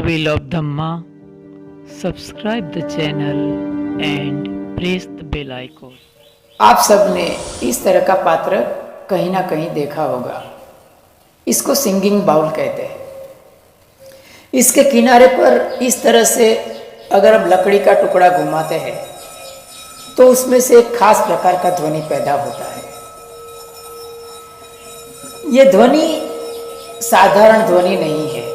will of Dhamma, subscribe the channel and press the bell icon. आप सबने इस तरह का पात्र कहीं ना कहीं देखा होगा। इसको सिंगिंग बाउल कहते हैं। इसके किनारे पर इस तरह से अगर अब लकड़ी का टुकड़ा घुमाते हैं तो उसमें से एक खास प्रकार का ध्वनि पैदा होता है। यह ध्वनि साधारण ध्वनि नहीं है।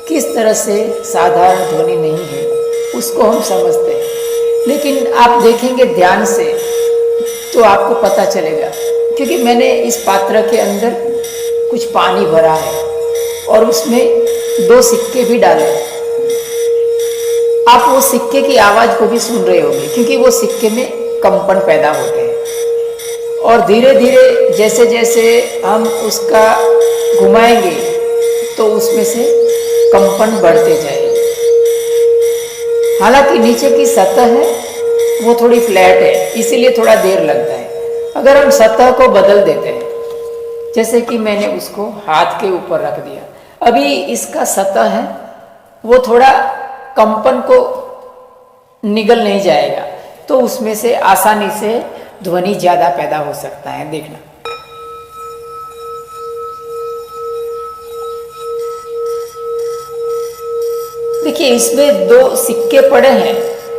किस तरह से साधारण ध्वनि नहीं है उसको हम समझते हैं, लेकिन आप देखेंगे ध्यान से तो आपको पता चलेगा, क्योंकि मैंने इस पात्र के अंदर कुछ पानी भरा है और उसमें 2 सिक्के भी डाले हैं। आप वो सिक्के की आवाज़ को भी सुन रहे होंगे, क्योंकि वो सिक्के में कंपन पैदा होते हैं और धीरे धीरे जैसे जैसे हम उसका घुमाएंगे तो उसमें से कंपन बढ़ते जाएगी। हालांकि नीचे की सतह है वो थोड़ी फ्लैट है, इसीलिए थोड़ा देर लगता है। अगर हम सतह को बदल देते हैं, जैसे कि मैंने उसको हाथ के ऊपर रख दिया, अभी इसका सतह है वो थोड़ा कंपन को निगल नहीं जाएगा, तो उसमें से आसानी से ध्वनि ज़्यादा पैदा हो सकता है। देखना, देखिए इसमें 2 सिक्के पड़े हैं,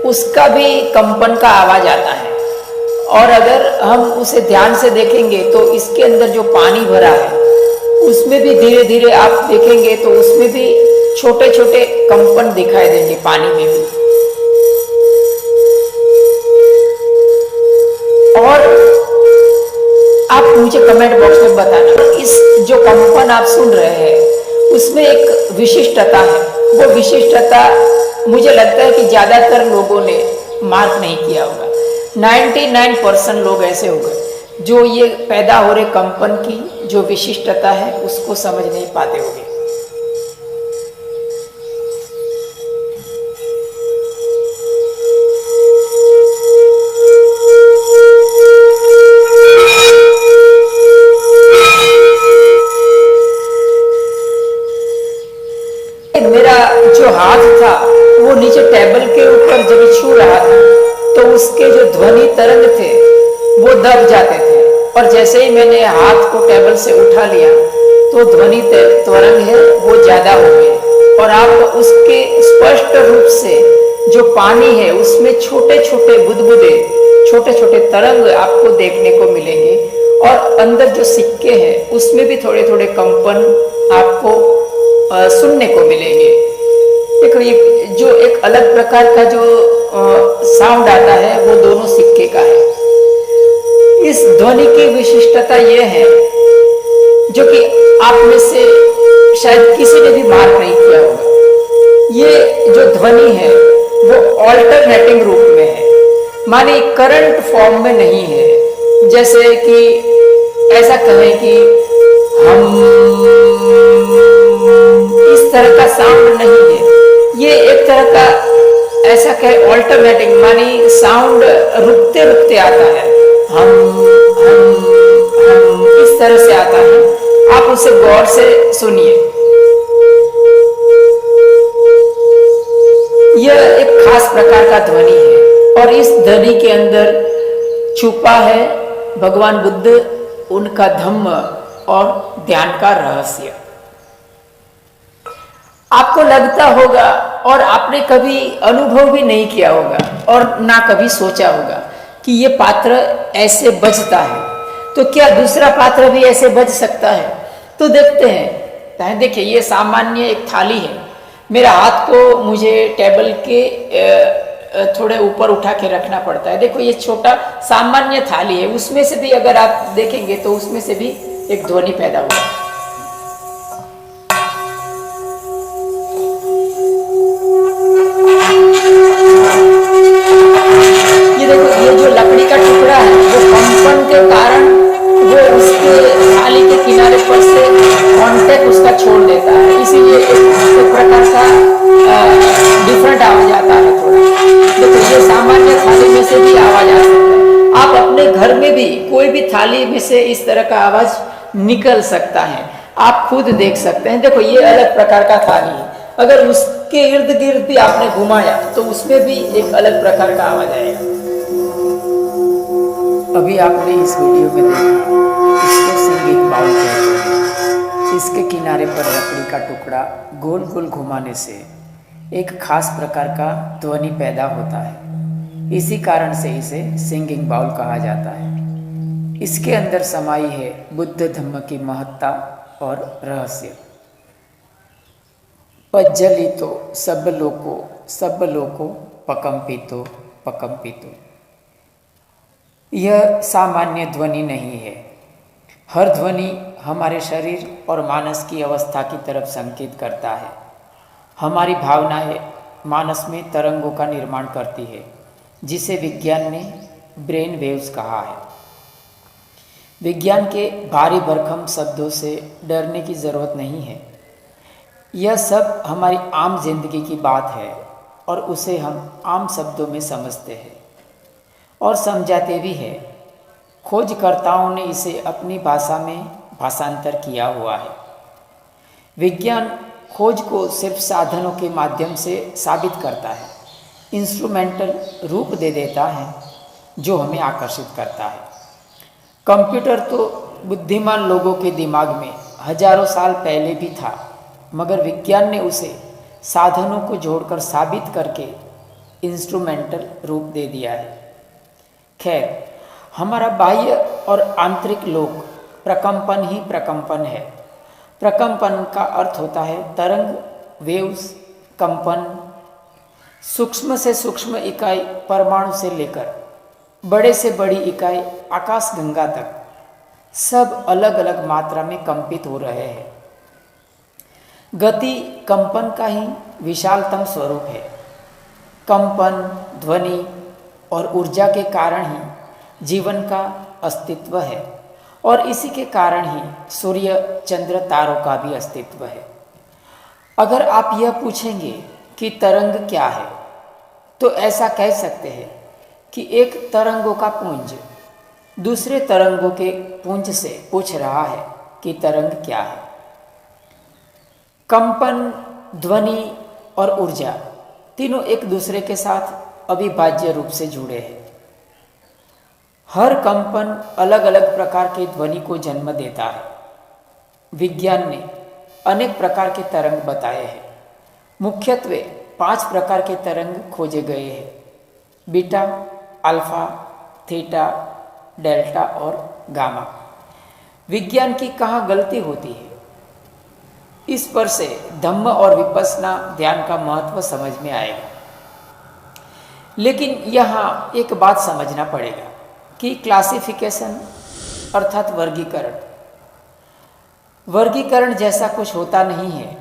उसका भी कंपन का आवाज आता है। और अगर हम उसे ध्यान से देखेंगे तो इसके अंदर जो पानी भरा है उसमें भी धीरे धीरे आप देखेंगे तो उसमें भी छोटे छोटे कंपन दिखाई देंगे पानी में भी। और आप मुझे कमेंट बॉक्स में बताना, इस जो कंपन आप सुन रहे हैं उसमें एक विशिष्टता है। वो विशिष्टता मुझे लगता है कि ज़्यादातर लोगों ने मार्क नहीं किया होगा। 99% लोग ऐसे होंगे जो ये पैदा हो रहे कंपन की जो विशिष्टता है उसको समझ नहीं पाते होंगे। मेरा जो हाथ था वो नीचे टेबल के ऊपर जब छू रहा था तो उसके जो ध्वनि तरंग थे वो दब जाते थे, और जैसे ही मैंने हाथ को टेबल से उठा लिया तो ध्वनि तरंग है वो ज़्यादा हो गई, और आप उसके स्पष्ट रूप से जो पानी है उसमें छोटे छोटे बुदबुदे, छोटे छोटे तरंग आपको देखने को मिलेंगे, और अंदर जो सिक्के हैं उसमें भी थोड़े थोड़े कंपन आपको सुनने को मिलेंगे। देखो ये जो एक अलग प्रकार का जो साउंड आता है वो दोनों सिक्के का है। इस ध्वनि की विशिष्टता ये है जो कि आप में से शायद किसी ने भी मार्क नहीं किया होगा। ये जो ध्वनि है वो ऑल्टरनेटिंग रूप में है, माने करंट फॉर्म में नहीं है। जैसे कि ऐसा कहें कि हम, इस तरह का साउंड नहीं है। ये एक तरह का ऐसा कहे ऑल्टरनेटिंग, मानी साउंड रुकते रुकते आता है। हम इस तरह से आता है। आप उसे गौर से सुनिए। यह एक खास प्रकार का ध्वनि है और इस ध्वनि के अंदर छुपा है भगवान बुद्ध, उनका धम्म और ध्यान का रहस्य। आपको लगता होगा और आपने कभी अनुभव भी नहीं किया होगा और ना कभी सोचा होगा कि ये पात्र ऐसे बजता है, तो क्या दूसरा पात्र भी ऐसे बज सकता है? तो देखते हैं। देखिए ये सामान्य एक थाली है। मेरा हाथ को मुझे टेबल के थोड़े ऊपर उठा के रखना पड़ता है। देखो ये छोटा सामान्य थाली है, उसमें से भी अगर आप देखेंगे तो उसमें से भी एक ध्वनि पैदा होगा। ये देखो ये जो लकड़ी का टुकड़ा है वो कंपन के कारण वो उसके थाली के किनारे पर से कांटेक्ट उसका छोड़ देता है, इसीलिए एक प्रकार का डिफरेंट आवाज आता है थोड़ा। देखो ये सामान्य थाली में से भी आवाज आ सकता है। आप अपने घर में भी कोई भी थाली में से इस तरह का आवाज निकल सकता है, आप खुद देख सकते हैं। देखो ये अलग प्रकार का थाली है। अगर उसके इर्द गिर्द भी आपने घुमाया तो उसमें भी एक अलग प्रकार का आवाज आएगा। अभी आपने इस वीडियो में देखा, इसको सिंगिंग बाउल कहते हैं। इसके किनारे पर लकड़ी का टुकड़ा गोल गोल घुमाने से एक खास प्रकार का ध्वनि पैदा होता है। इसी कारण से इसे सिंगिंग बाउल कहा जाता है। इसके अंदर समाई है बुद्ध धम्म की महत्ता और रहस्य। पज्जलितो सब लोको पकंपितो पकंपितो। यह सामान्य ध्वनि नहीं है। हर ध्वनि हमारे शरीर और मानस की अवस्था की तरफ संकेत करता है। हमारी भावनाएं मानस में तरंगों का निर्माण करती है, जिसे विज्ञान ने ब्रेन वेव्स कहा है। विज्ञान के भारी भरकम शब्दों से डरने की ज़रूरत नहीं है। यह सब हमारी आम जिंदगी की बात है और उसे हम आम शब्दों में समझते हैं और समझाते भी हैं। खोजकर्ताओं ने इसे अपनी भाषा में भाषांतर किया हुआ है। विज्ञान खोज को सिर्फ साधनों के माध्यम से साबित करता है, इंस्ट्रूमेंटल रूप दे देता है जो हमें आकर्षित करता है। कंप्यूटर तो बुद्धिमान लोगों के दिमाग में हजारों साल पहले भी था, मगर विज्ञान ने उसे साधनों को जोड़कर साबित करके इंस्ट्रूमेंटल रूप दे दिया है। खैर, हमारा बाह्य और आंतरिक लोक प्रकंपन ही प्रकंपन है। प्रकंपन का अर्थ होता है तरंग, वेव्स, कंपन। सूक्ष्म से सूक्ष्म इकाई परमाणु से लेकर बड़े से बड़ी इकाई आकाश गंगा तक सब अलग अलग मात्रा में कंपित हो रहे हैं। गति कंपन का ही विशालतम स्वरूप है। कंपन, ध्वनि और ऊर्जा के कारण ही जीवन का अस्तित्व है और इसी के कारण ही सूर्य, चंद्र, तारों का भी अस्तित्व है। अगर आप यह पूछेंगे कि तरंग क्या है, तो ऐसा कह सकते हैं कि एक तरंगों का पुंज दूसरे तरंगों के पुंज से पूछ रहा है कि तरंग क्या है। कंपन, ध्वनि और ऊर्जा तीनों एक दूसरे के साथ अविभाज्य रूप से जुड़े हैं। हर कंपन अलग अलग प्रकार के ध्वनि को जन्म देता है। विज्ञान ने अनेक प्रकार के तरंग बताए हैं। मुख्यत्वे 5 प्रकार के तरंग खोजे गए हैं: बीटा, अल्फा, थीटा, डेल्टा और गामा। विज्ञान की कहाँ गलती होती है, इस पर से धम्म और विपस्सना ध्यान का महत्व समझ में आएगा। लेकिन यहाँ एक बात समझना पड़ेगा कि क्लासिफिकेशन अर्थात वर्गीकरण जैसा कुछ होता नहीं है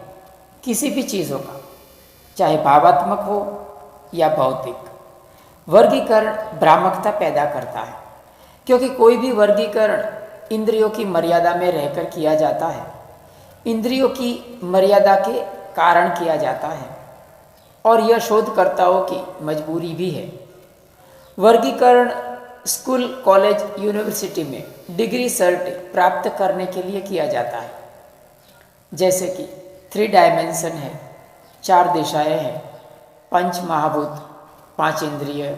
किसी भी चीज़ों का, चाहे भावात्मक हो या भौतिक। वर्गीकरण भ्रामकता पैदा करता है, क्योंकि कोई भी वर्गीकरण इंद्रियों की मर्यादा में रहकर किया जाता है, इंद्रियों की मर्यादा के कारण किया जाता है और यह शोधकर्ताओं की मजबूरी भी है। वर्गीकरण स्कूल, कॉलेज, यूनिवर्सिटी में डिग्री सर्ट प्राप्त करने के लिए किया जाता है। जैसे कि 3 डायमेंशन है, 4 दिशाएं हैं, 5 महाभूत, 5 इंद्रिय,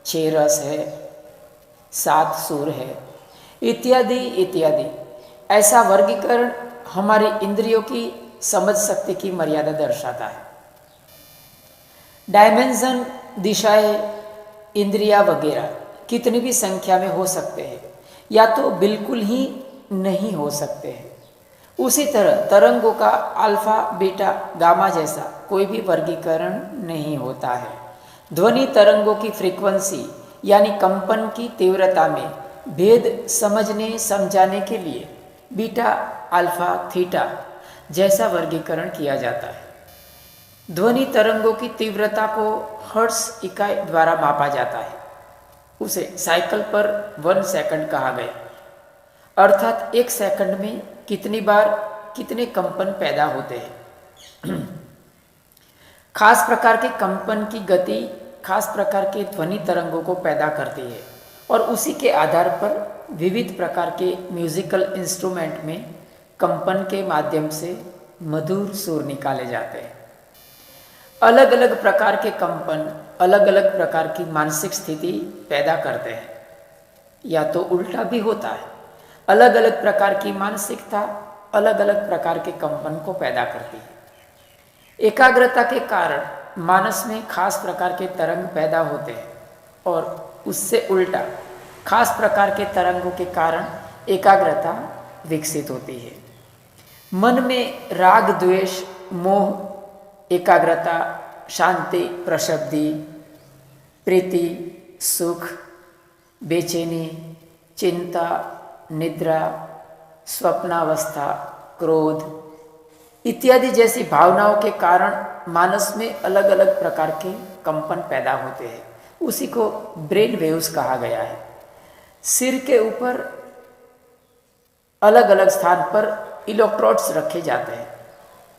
6 रस है, 7 सुर है, इत्यादि इत्यादि। ऐसा वर्गीकरण हमारी इंद्रियों की समझ शक्ति की मर्यादा दर्शाता है। डायमेंशन, दिशाएं, इंद्रिया वगैरह कितनी भी संख्या में हो सकते हैं या तो बिल्कुल ही नहीं हो सकते हैं। उसी तरह तरंगों का अल्फा, बीटा, गामा जैसा कोई भी वर्गीकरण नहीं होता है। ध्वनि तरंगों की फ्रीक्वेंसी यानी कंपन की तीव्रता में भेद समझने समझाने के लिए बीटा, अल्फा, थीटा जैसा वर्गीकरण किया जाता है। ध्वनि तरंगों की तीव्रता को हर्ट्ज इकाई द्वारा मापा जाता है। उसे साइकिल पर 1 सेकंड कहा गया, अर्थात 1 सेकंड में कितनी बार कितने कंपन पैदा होते हैं। खास प्रकार के कंपन की गति खास प्रकार के ध्वनि तरंगों को पैदा करती है और उसी के आधार पर विविध प्रकार के म्यूजिकल इंस्ट्रूमेंट में कंपन के माध्यम से मधुर सुर निकाले जाते हैं। अलग अलग प्रकार के कंपन अलग अलग प्रकार की मानसिक स्थिति पैदा करते हैं, या तो उल्टा भी होता है। अलग अलग प्रकार की मानसिकता अलग अलग प्रकार के कंपन को पैदा करती है। एकाग्रता के कारण मानस में खास प्रकार के तरंग पैदा होते हैं और उससे उल्टा खास प्रकार के तरंगों के कारण एकाग्रता विकसित होती है। मन में राग, द्वेष, मोह, एकाग्रता, शांति, प्रशब्दि, प्रीति, सुख, बेचैनी, चिंता, निद्रा, स्वप्नावस्था, क्रोध इत्यादि जैसी भावनाओं के कारण मानस में अलग अलग प्रकार के कंपन पैदा होते हैं। उसी को ब्रेन वेव्स कहा गया है। सिर के ऊपर अलग अलग स्थान पर इलेक्ट्रोड्स रखे जाते हैं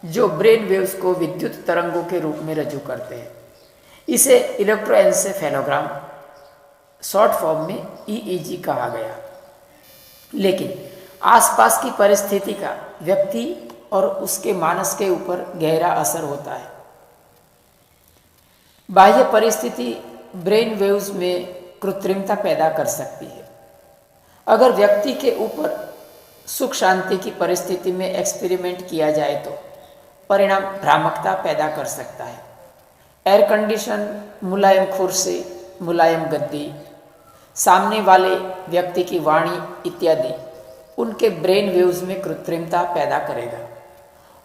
जो ब्रेन वेव्स को विद्युत तरंगों के रूप में रजू करते हैं। इसे इलेक्ट्रोएन्सेफेलोग्राम शॉर्ट फॉर्म में ईईजी कहा गया। लेकिन आसपास की परिस्थिति का व्यक्ति और उसके मानस के ऊपर गहरा असर होता है। बाह्य परिस्थिति ब्रेन वेव्स में कृत्रिमता पैदा कर सकती है। अगर व्यक्ति के ऊपर सुख शांति की परिस्थिति में एक्सपेरिमेंट किया जाए तो परिणाम भ्रामकता पैदा कर सकता है। एयर कंडीशन, मुलायम कुर्सी, मुलायम गद्दी, सामने वाले व्यक्ति की वाणी इत्यादि उनके ब्रेन वेव्स में कृत्रिमता पैदा करेगा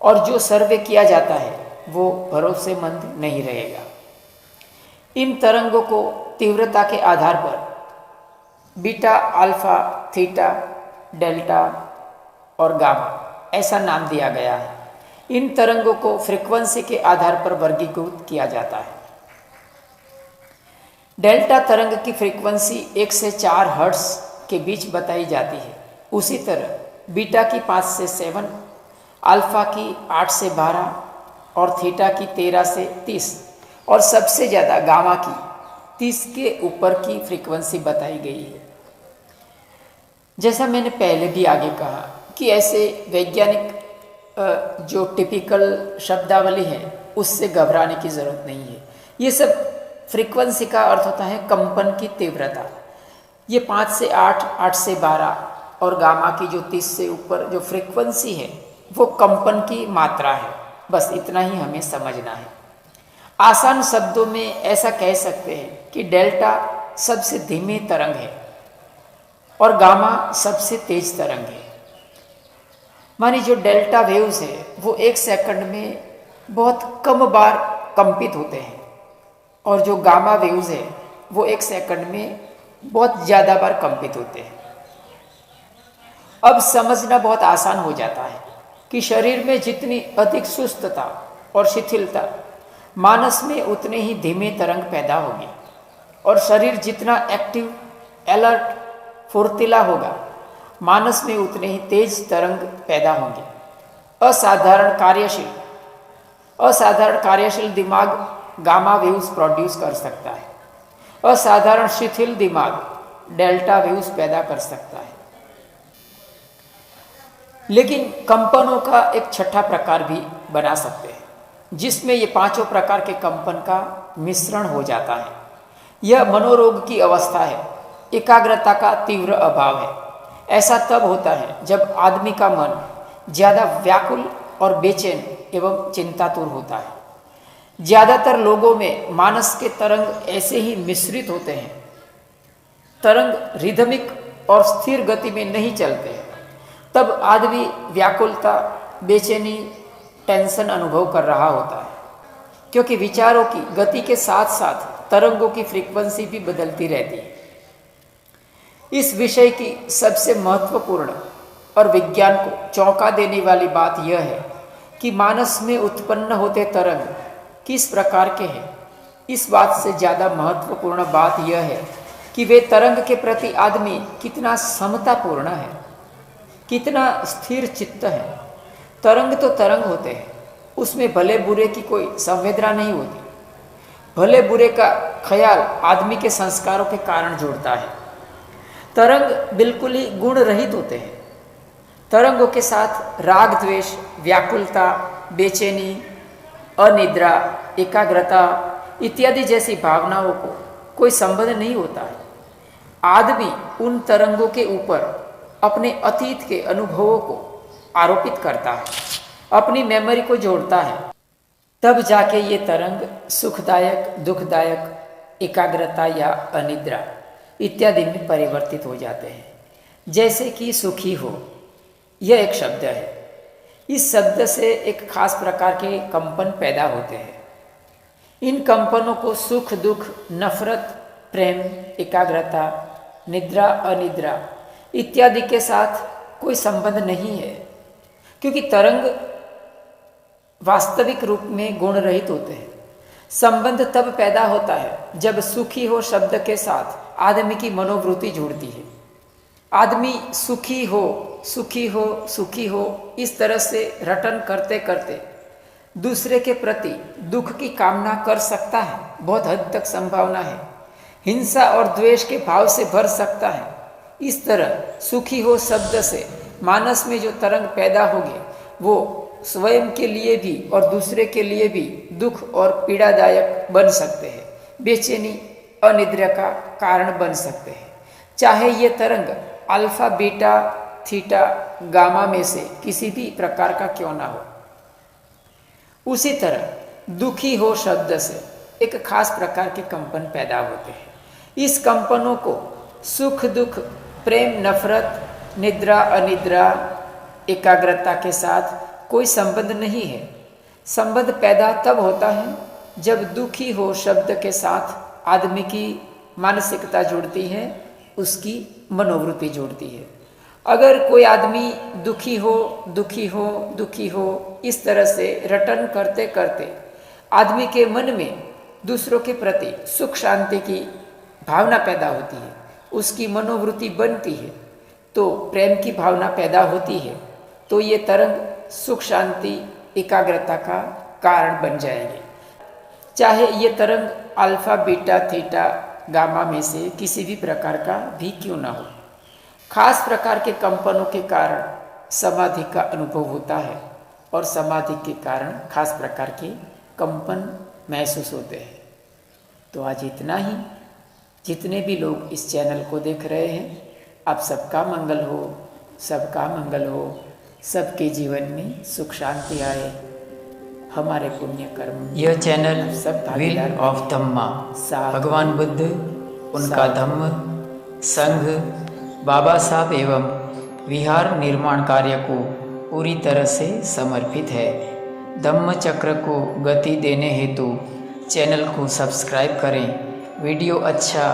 और जो सर्वे किया जाता है वो भरोसेमंद नहीं रहेगा। इन तरंगों को तीव्रता के आधार पर बीटा, अल्फा, थीटा, डेल्टा और गामा ऐसा नाम दिया गया है। इन तरंगों को फ्रीक्वेंसी के आधार पर वर्गीकृत किया जाता है। डेल्टा तरंग की फ्रीक्वेंसी 1 से 4 हर्ट्ज के बीच बताई जाती है। उसी तरह बीटा की 5 से 7, अल्फा की 8 से 12 और थीटा की 13 से 30 और सबसे ज़्यादा गामा की 30 के ऊपर की फ्रीक्वेंसी बताई गई है। जैसा मैंने पहले भी आगे कहा कि ऐसे वैज्ञानिक जो टिपिकल शब्दावली है उससे घबराने की ज़रूरत नहीं है। ये सब फ्रीक्वेंसी का अर्थ होता है कंपन की तीव्रता। ये 5 से 8, 8 से 12 और गामा की जो 30 से ऊपर जो फ्रीक्वेंसी है वो कंपन की मात्रा है। बस इतना ही हमें समझना है। आसान शब्दों में ऐसा कह सकते हैं कि डेल्टा सबसे धीमी तरंग है और गामा सबसे तेज तरंग है। मानी जो डेल्टा वेव्स है वो 1 सेकंड में बहुत कम बार कंपित होते हैं और जो गामा वेव्स है वो 1 सेकंड में बहुत ज़्यादा बार कंपित होते हैं। अब समझना बहुत आसान हो जाता है कि शरीर में जितनी अधिक सुस्तता और शिथिलता, मानस में उतने ही धीमे तरंग पैदा होगी और शरीर जितना एक्टिव, अलर्ट, फुर्तीला होगा, मानस में उतने ही तेज तरंग पैदा होंगे। असाधारण कार्यशील दिमाग गामा वेव्स प्रोड्यूस कर सकता है। असाधारण शिथिल दिमाग डेल्टा वेव्स पैदा कर सकता है। लेकिन कंपनों का एक छठा प्रकार भी बना सकते हैं जिसमें ये 5 प्रकार के कंपन का मिश्रण हो जाता है। यह मनोरोग की अवस्था है। एकाग्रता का तीव्र अभाव है। ऐसा तब होता है जब आदमी का मन ज़्यादा व्याकुल और बेचैन एवं चिंतातुर होता है। ज़्यादातर लोगों में मानस के तरंग ऐसे ही मिश्रित होते हैं। तरंग रिदमिक और स्थिर गति में नहीं चलते हैं। तब आदमी व्याकुलता, बेचैनी, टेंशन अनुभव कर रहा होता है क्योंकि विचारों की गति के साथ साथ तरंगों की फ्रीक्वेंसी भी बदलती रहती है। इस विषय की सबसे महत्वपूर्ण और विज्ञान को चौंका देने वाली बात यह है कि मानस में उत्पन्न होते तरंग किस प्रकार के हैं। इस बात से ज़्यादा महत्वपूर्ण बात यह है कि वे तरंग के प्रति आदमी कितना समतापूर्ण है, कितना स्थिर चित्त है। तरंग तो तरंग होते हैं, उसमें भले बुरे की कोई संवेदना नहीं होती। भले बुरे का ख्याल आदमी के संस्कारों के कारण जुड़ता है। तरंग बिल्कुल ही गुण रहित होते हैं। तरंगों के साथ राग, द्वेष, व्याकुलता, बेचैनी, अनिद्रा, एकाग्रता इत्यादि जैसी भावनाओं को कोई संबंध नहीं होता है। आदमी उन तरंगों के ऊपर अपने अतीत के अनुभवों को आरोपित करता है, अपनी मेमोरी को जोड़ता है, तब जाके ये तरंग सुखदायक, दुखदायक, एकाग्रता या अनिद्रा इत्यादि में परिवर्तित हो जाते हैं। जैसे कि सुखी हो, यह एक शब्द है। इस शब्द से एक खास प्रकार के कंपन पैदा होते हैं। इन कंपनों को सुख, दुख, नफरत, प्रेम, एकाग्रता, निद्रा, अनिद्रा इत्यादि के साथ कोई संबंध नहीं है, क्योंकि तरंग वास्तविक रूप में गुण रहित होते हैं। संबंध तब पैदा होता है जब सुखी हो शब्द के साथ आदमी की मनोवृत्ति जुड़ती है। आदमी सुखी हो, सुखी हो, सुखी हो इस तरह से रटन करते करते दूसरे के प्रति दुख की कामना कर सकता है, बहुत हद तक संभावना है। हिंसा और द्वेष के भाव से भर सकता है। इस तरह सुखी हो शब्द से मानस में जो तरंग पैदा होगी वो स्वयं के लिए भी और दूसरे के लिए भी दुख और पीड़ादायक बन सकते हैं, बेचैनी, अनिद्रा का कारण बन सकते हैं। चाहे ये तरंग अल्फा, बीटा, थीटा, गामा में से किसी भी प्रकार का क्यों ना हो। उसी तरह दुखी हो शब्द से एक खास प्रकार के कंपन पैदा होते हैं। इस कंपनों को सुख, दुख, प्रेम, नफरत, निद्रा, अनिद्रा, एकाग्रता के साथ कोई संबंध नहीं है। संबंध पैदा तब होता है जब दुखी हो शब्द के साथ आदमी की मानसिकता जुड़ती है, उसकी मनोवृत्ति जुड़ती है। अगर कोई आदमी दुखी हो, दुखी हो, दुखी हो इस तरह से रटन करते करते आदमी के मन में दूसरों के प्रति सुख शांति की भावना पैदा होती है, उसकी मनोवृत्ति बनती है, तो प्रेम की भावना पैदा होती है, तो ये तरंग सुख शांति, एकाग्रता का कारण बन जाएंगे। चाहे ये तरंग अल्फा, बीटा, थीटा, गामा में से किसी भी प्रकार का भी क्यों ना हो। खास प्रकार के कंपनों के कारण समाधि का अनुभव होता है और समाधि के कारण खास प्रकार के कंपन महसूस होते हैं। तो आज इतना ही। जितने भी लोग इस चैनल को देख रहे हैं, आप सबका मंगल हो, सबका मंगल हो, सबके जीवन में सुख शांति आए, हमारे पुण्य कर्म। यह चैनल सब व्हील ऑफ धम्मा, भगवान बुद्ध, उनका धम्म, संघ, बाबा साहब एवं विहार निर्माण कार्य को पूरी तरह से समर्पित है। धम्म चक्र को गति देने हेतु चैनल को सब्सक्राइब करें। वीडियो अच्छा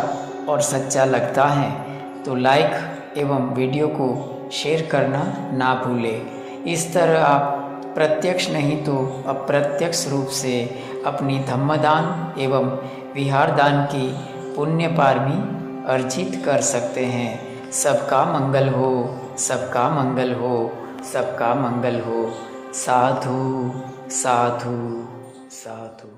और सच्चा लगता है तो लाइक एवं वीडियो को शेयर करना ना भूलें। इस तरह आप प्रत्यक्ष नहीं तो अप्रत्यक्ष रूप से अपनी धम्मदान एवं विहारदान की पुण्य पारमी अर्जित कर सकते हैं। सबका मंगल हो, सबका मंगल हो, सबका मंगल हो। साधु साधु साधु।